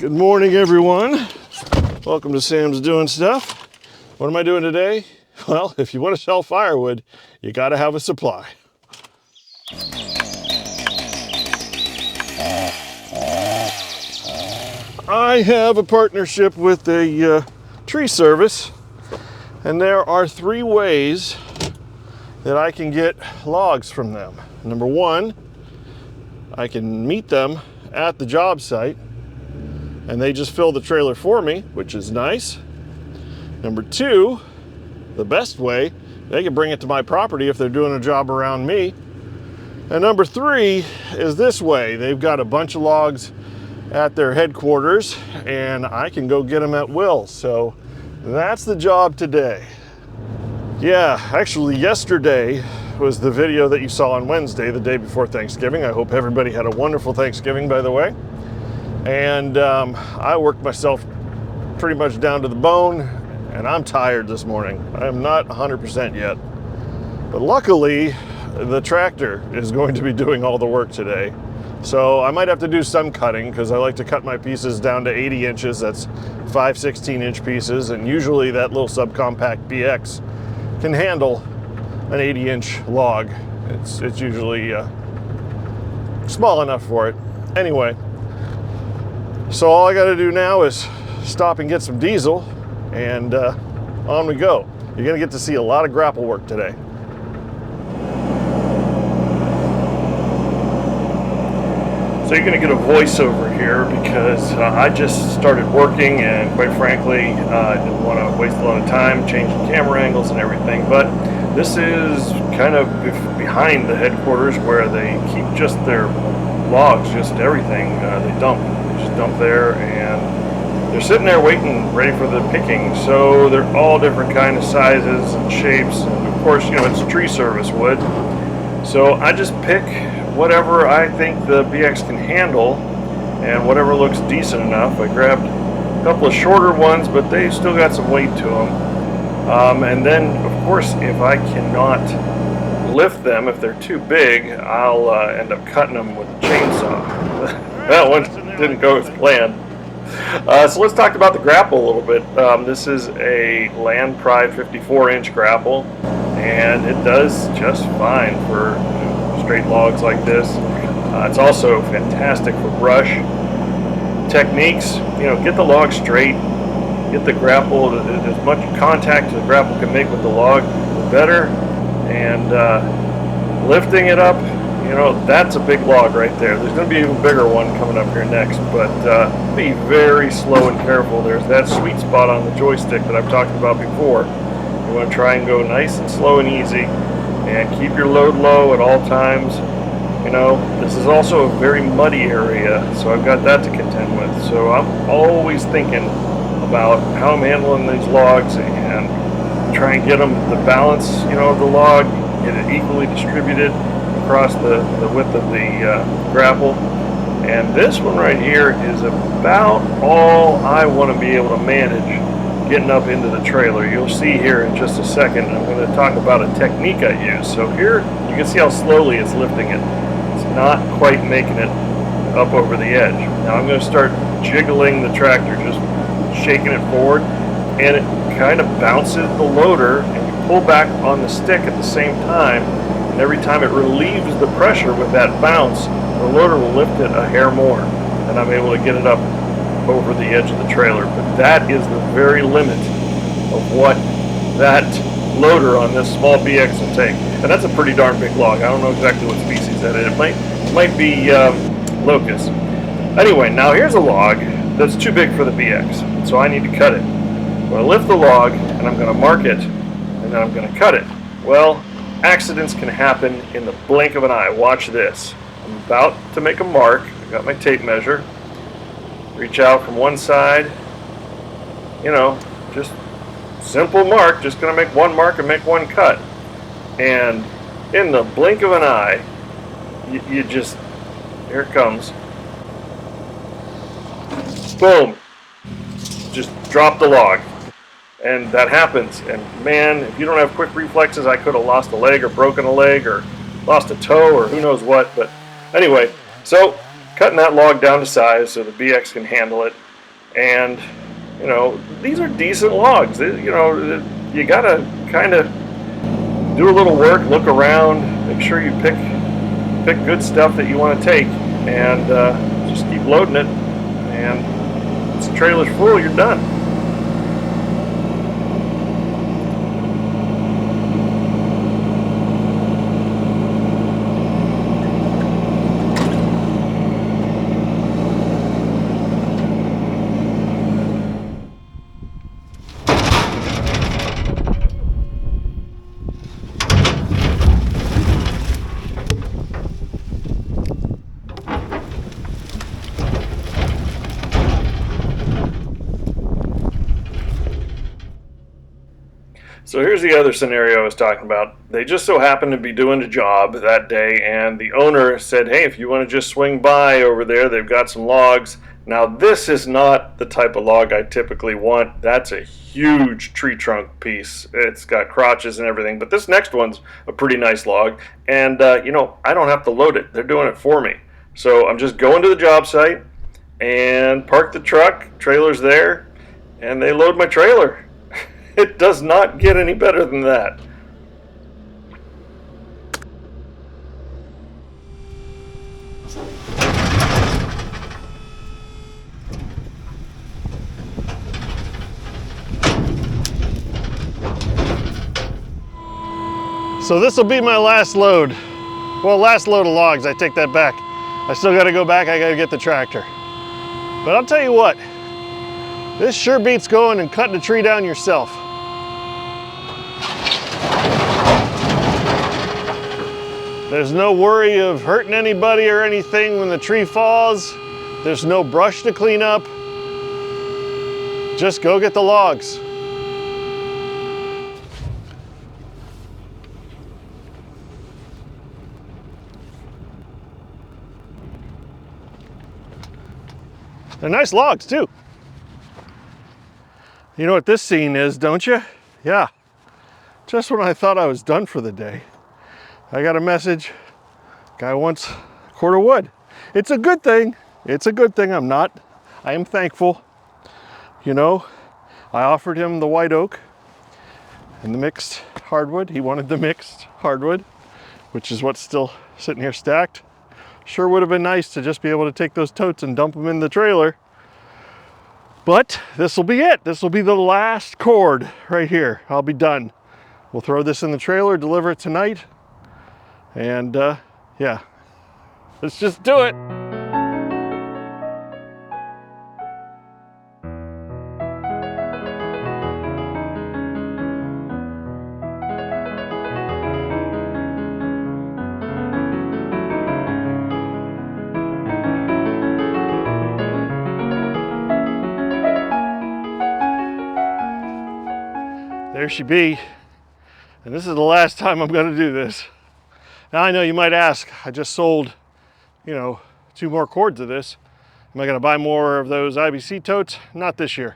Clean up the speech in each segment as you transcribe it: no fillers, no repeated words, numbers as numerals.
Good morning, everyone. Welcome to Sam's Doing Stuff. What am I doing today? Well, if you want to sell firewood, you got to have a supply. I have a partnership with a tree service, and there are 3 ways that I can get logs from them. Number 1, I can meet them at the job site and they just fill the trailer for me, which is nice. Number 2, the best way, they can bring it to my property if they're doing a job around me. And number 3 is this way. They've got a bunch of logs at their headquarters and I can go get them at will. So that's the job today. Yeah, actually yesterday was the video that you saw on Wednesday, the day before Thanksgiving. I hope everybody had a wonderful Thanksgiving, by the way. And I worked myself pretty much down to the bone, and I'm tired this morning. I am not 100% yet. But luckily, the tractor is going to be doing all the work today. So I might have to do some cutting because I like to cut my pieces down to 80 inches. That's 5 16-inch pieces, and usually that little subcompact BX can handle an 80-inch log. It's usually small enough for it. Anyway, so all I got to do now is stop and get some diesel, and on we go. You're going to get to see a lot of grapple work today. So you're going to get a voiceover here because I just started working, and quite frankly, I didn't want to waste a lot of time changing camera angles and everything. But this is kind of behind the headquarters where they keep just their logs, just everything they dump. They just dump there, and they're sitting there waiting, ready for the picking. So they're all different kind of sizes and shapes. And of course, you know, it's tree service wood. So I just pick whatever I think the BX can handle and whatever looks decent enough. I grabbed a couple of shorter ones, but they still got some weight to them. And then, of course, if I cannot lift them, if they're too big, I'll end up cutting them with a chainsaw. That one didn't go as planned. So let's talk about the grapple a little bit. This is a Land Pride 54-inch grapple, and it does just fine for straight logs like this. It's also fantastic for brush techniques. You know, get the log straight, get the grapple, as much contact as the grapple can make with the log, the better. And lifting it up, you know, that's a big log right there. There's going to be an even bigger one coming up here next, but be very slow and careful. There's that sweet spot on the joystick that I've talked about before. You want to try and go nice and slow and easy, and keep your load low at all times. You know, this is also a very muddy area, so I've got that to contend with. So I'm always thinking about how I'm handling these logs and try and get them the balance, you know, of the log, get it equally distributed across the width of the grapple. And this one right here is about all I want to be able to manage getting up into the trailer. You'll see here in just a second, I'm going to talk about a technique I use. So here you can see how slowly it's lifting it. It's not quite making it up over the edge. Now I'm going to start jiggling the tractor, just shaking it forward, and it kind of bounces the loader, and you pull back on the stick at the same time, and every time it relieves the pressure with that bounce, the loader will lift it a hair more, and I'm able to get it up over the edge of the trailer. But that is the very limit of what that loader on this small BX will take, and that's a pretty darn big log. I don't know exactly what species that is. It might be locust. Anyway, now here's a log that's too big for the BX, so I need to cut it. So I lift the log and I'm going to mark it, and then I'm going to cut it. Well, accidents can happen in the blink of an eye. Watch this. I'm about to make a mark. I got my tape measure. Reach out from one side, you know, just simple mark, just going to make one mark and make one cut. And in the blink of an eye, you just, here it comes. Boom. Just drop the log. And that happens. And man, if you don't have quick reflexes, I could have lost a leg or broken a leg or lost a toe or who knows what. But anyway, so cutting that log down to size so the BX can handle it. And, you know, these are decent logs. You know, you gotta kind of do a little work, look around, make sure you pick good stuff that you want to take, and just keep loading it. And once the trailer's full, you're done. So here's the other scenario I was talking about. They just so happened to be doing a job that day, and the owner said, hey, if you want to just swing by over there, they've got some logs. Now, this is not the type of log I typically want. That's a huge tree trunk piece. It's got crotches and everything, but this next one's a pretty nice log, and you know, I don't have to load it. They're doing it for me. So I'm just going to the job site and park the truck, trailer's there, and they load my trailer. It does not get any better than that. So this will be my last load. Well, last load of logs, I take that back. I still gotta go back, I gotta get the tractor. But I'll tell you what, this sure beats going and cutting a tree down yourself. There's no worry of hurting anybody or anything when the tree falls. There's no brush to clean up. Just go get the logs. They're nice logs too. You know what this scene is, don't you? Yeah. Just when I thought I was done for the day, I got a message. Guy wants a cord of wood. It's a good thing. It's a good thing. I am thankful. You know, I offered him the white oak and the mixed hardwood. He wanted the mixed hardwood, which is what's still sitting here stacked. Sure would have been nice to just be able to take those totes and dump them in the trailer. But this will be it. This will be the last cord right here. I'll be done. We'll throw this in the trailer, deliver it tonight. And yeah, let's just do it. There she be. And this is the last time I'm going to do this. Now I know you might ask, I just sold, you know, 2 more cords of this. Am I going to buy more of those IBC totes? Not this year.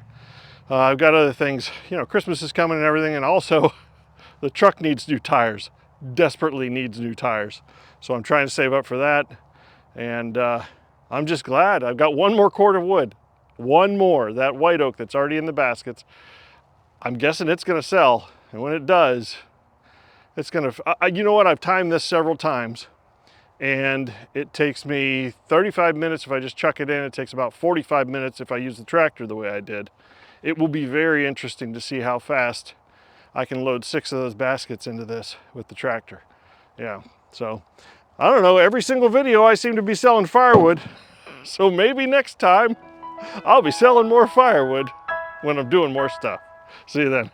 I've got other things. You know, Christmas is coming and everything, and also the truck needs new tires. Desperately needs new tires. So I'm trying to save up for that. And I'm just glad I've got 1 more cord of wood. 1 more, that white oak that's already in the baskets. I'm guessing it's going to sell. And when it does, it's going to, you know what, I've timed this several times, and it takes me 35 minutes if I just chuck it in. It takes about 45 minutes if I use the tractor the way I did. It will be very interesting to see how fast I can load 6 of those baskets into this with the tractor. Yeah, so I don't know, every single video I seem to be selling firewood, so maybe next time I'll be selling more firewood when I'm doing more stuff. See you then.